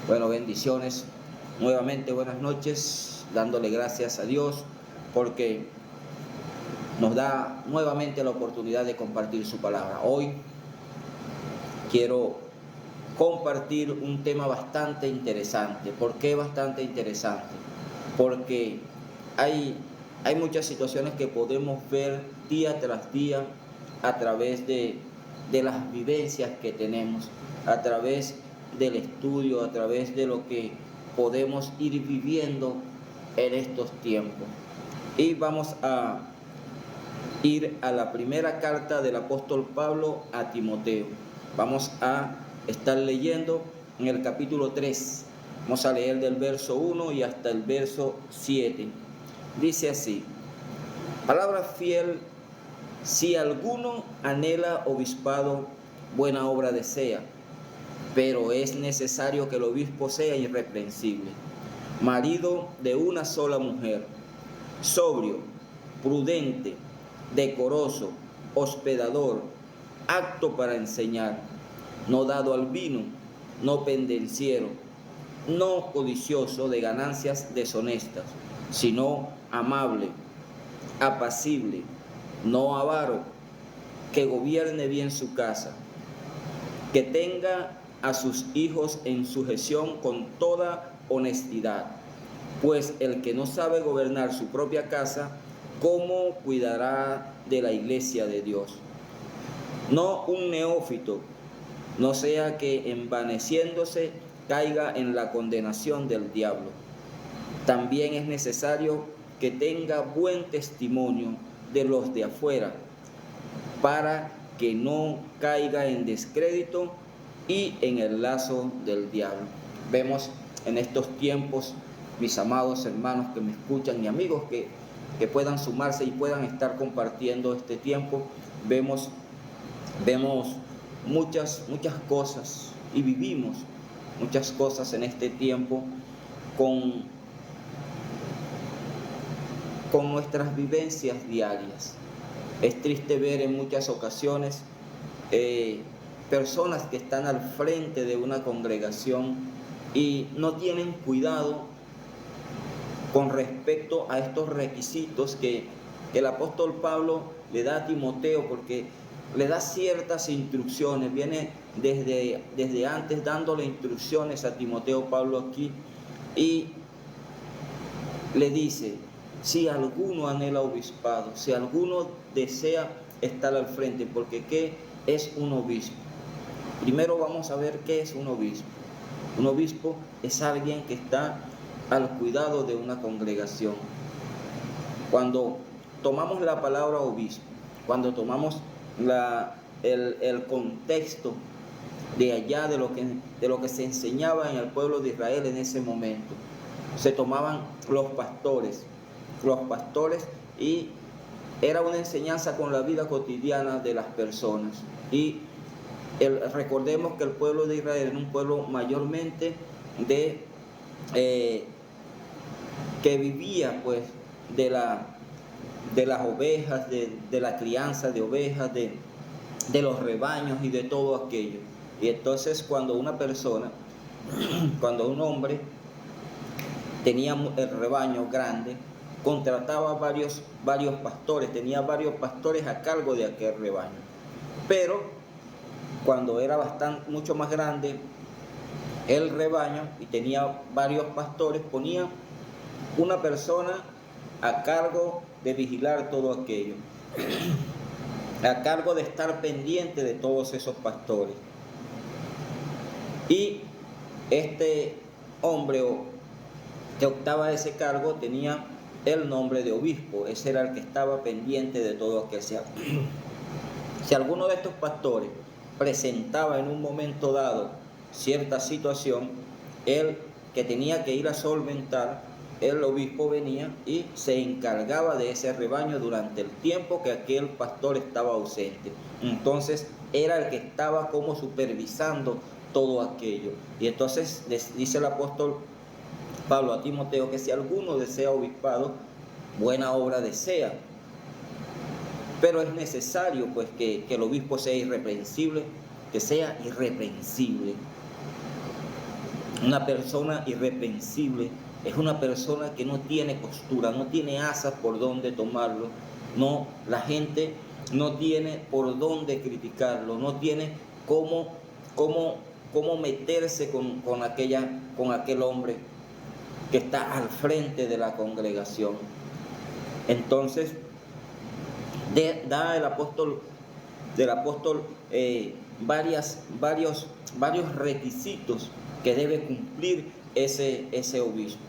Bueno, bendiciones. Nuevamente buenas noches, dándole gracias a Dios porque nos da nuevamente la oportunidad de compartir su palabra. Hoy quiero compartir un tema bastante interesante. ¿Por qué bastante interesante? Porque hay muchas situaciones que podemos ver día tras día a través de las vivencias que tenemos, a través del estudio, a través de lo que podemos ir viviendo en estos tiempos. Y vamos a ir a la primera carta del apóstol Pablo a Timoteo. Vamos a estar leyendo en el capítulo 3. Vamos a leer del verso 1 y hasta el verso 7. Dice así: palabra fiel, si alguno anhela obispado, buena obra desea, pero es necesario que el obispo sea irreprensible, marido de una sola mujer, sobrio, prudente, decoroso, hospedador, apto para enseñar, no dado al vino, no pendenciero, no codicioso de ganancias deshonestas, sino amable, apacible, no avaro, que gobierne bien su casa, que tenga a sus hijos en sujeción con toda honestidad, pues el que no sabe gobernar su propia casa, ¿cómo cuidará de la iglesia de Dios? No un neófito, no sea que envaneciéndose caiga en la condenación del diablo. También es necesario que tenga buen testimonio de los de afuera, para que no caiga en descrédito y en el lazo del diablo. Vemos en estos tiempos, mis amados hermanos que me escuchan y amigos que puedan sumarse y puedan estar compartiendo este tiempo, vemos muchas cosas y vivimos muchas cosas en este tiempo con nuestras vivencias diarias. Es triste ver en muchas ocasiones personas que están al frente de una congregación y no tienen cuidado con respecto a estos requisitos que el apóstol Pablo le da a Timoteo, porque le da ciertas instrucciones, viene desde antes dándole instrucciones a Timoteo Pablo aquí, y le dice: si alguno anhela obispado, si alguno desea estar al frente, porque ¿qué es un obispo? Primero vamos a ver qué es un obispo. Un obispo es alguien que está al cuidado de una congregación. Cuando tomamos la palabra obispo, cuando tomamos el contexto de allá de lo que se enseñaba en el pueblo de Israel en ese momento, se tomaban los pastores y era una enseñanza con la vida cotidiana de las personas. Y recordemos que el pueblo de Israel era un pueblo mayormente que vivía pues de las ovejas, de la crianza de ovejas, de los rebaños y de todo aquello. Y entonces cuando una persona, cuando un hombre tenía el rebaño grande, contrataba varios pastores, tenía varios pastores a cargo de aquel rebaño. Pero cuando era mucho más grande el rebaño y tenía varios pastores, ponía una persona a cargo de vigilar todo aquello, a cargo de estar pendiente de todos esos pastores. Y este hombre que optaba a ese cargo tenía el nombre de obispo. Ese era el que estaba pendiente de todo aquello. Si alguno de estos pastores presentaba en un momento dado cierta situación, él que tenía que ir a solventar, el obispo venía y se encargaba de ese rebaño durante el tiempo que aquel pastor estaba ausente. Entonces era el que estaba como supervisando todo aquello. Y entonces dice el apóstol Pablo a Timoteo que si alguno desea obispado, buena obra desea, pero es necesario pues que el obispo sea irreprensible, que sea irreprensible. Una persona irreprensible es una persona que no tiene costura, no tiene asas por donde tomarlo. No, la gente no tiene por dónde criticarlo, no tiene cómo meterse con aquel hombre que está al frente de la congregación. Entonces, da el apóstol varios requisitos que debe cumplir ese obispo.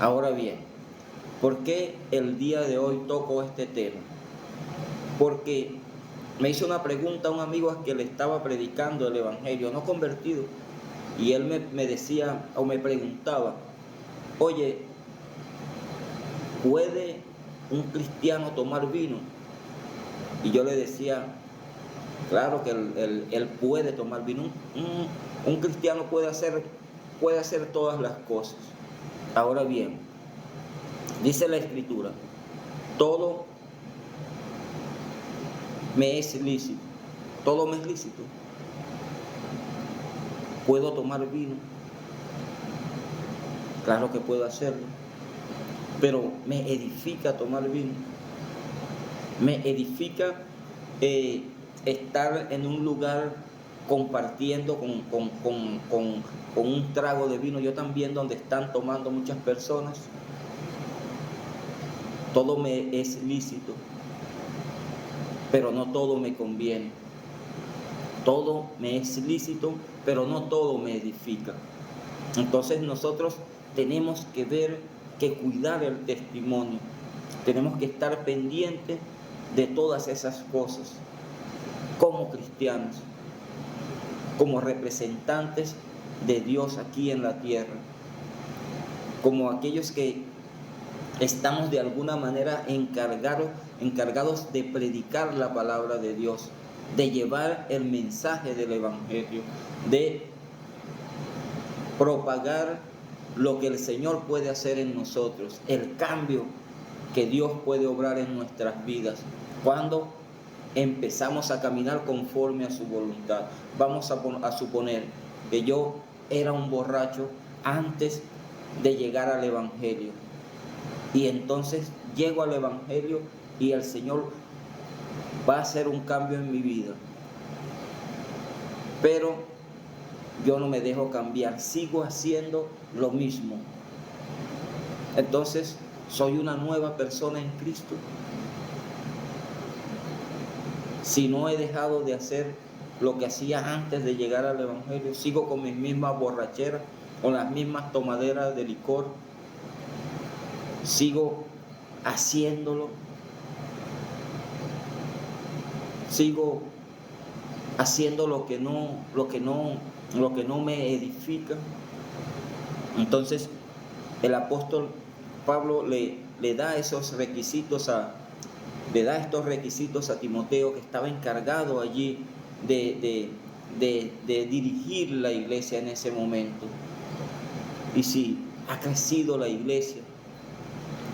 Ahora bien, ¿por qué el día de hoy toco este tema? Porque me hizo una pregunta un amigo a que le estaba predicando el evangelio, no convertido, y él me decía o me preguntaba: oye, ¿puede un cristiano tomar vino? Y yo le decía: claro que él puede tomar vino. Un cristiano puede hacer todas las cosas. Ahora bien, dice la Escritura: todo me es lícito. Todo me es lícito. ¿Puedo tomar vino? Claro que puedo hacerlo. Pero me edifica tomar vino. Me edifica estar en un lugar compartiendo con un trago de vino. Yo también, donde están tomando muchas personas. Todo me es lícito, pero no todo me conviene. Todo me es lícito, pero no todo me edifica. Entonces nosotros tenemos que cuidar el testimonio. Tenemos que estar pendientes de todas esas cosas, como cristianos, como representantes de Dios aquí en la tierra, como aquellos que estamos de alguna manera encargados de predicar la palabra de Dios, de llevar el mensaje del evangelio, de propagar lo que el Señor puede hacer en nosotros, el cambio que Dios puede obrar en nuestras vidas cuando empezamos a caminar conforme a su voluntad. Vamos a suponer que yo era un borracho antes de llegar al evangelio, y entonces llego al evangelio y el Señor va a hacer un cambio en mi vida, pero yo no me dejo cambiar, sigo haciendo lo mismo. Entonces, ¿soy una nueva persona en Cristo? Si no he dejado de hacer lo que hacía antes de llegar al evangelio, sigo con mis mismas borracheras, con las mismas tomaderas de licor, sigo haciéndolo, sigo haciendo lo que no me edifica. Entonces el apóstol Pablo le da estos requisitos a Timoteo, que estaba encargado allí de dirigir la iglesia en ese momento. Y si ha crecido la iglesia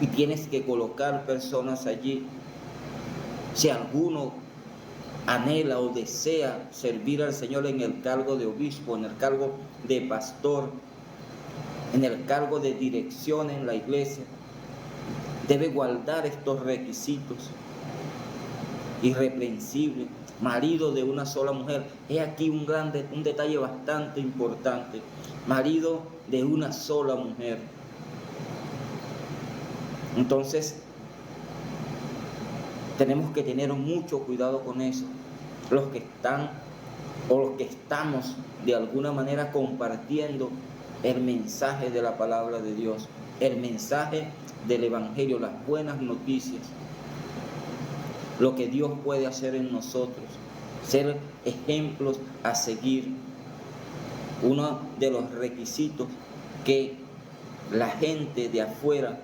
y tienes que colocar personas allí, si alguno anhela o desea servir al Señor en el cargo de obispo, en el cargo de pastor, en el cargo de dirección en la iglesia, debe guardar estos requisitos. Irreprensible, marido de una sola mujer. He aquí un detalle bastante importante: marido de una sola mujer. Entonces, tenemos que tener mucho cuidado con eso. Los que estamos de alguna manera compartiendo el mensaje de la palabra de Dios, el mensaje del evangelio, las buenas noticias, lo que Dios puede hacer en nosotros, ser ejemplos a seguir. Uno de los requisitos que la gente de afuera,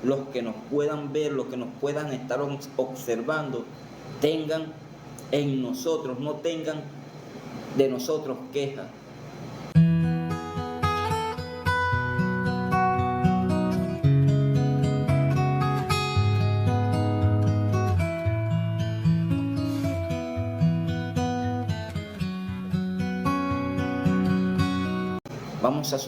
los que nos puedan ver, los que nos puedan estar observando, tengan en nosotros, no tengan de nosotros queja. vamos a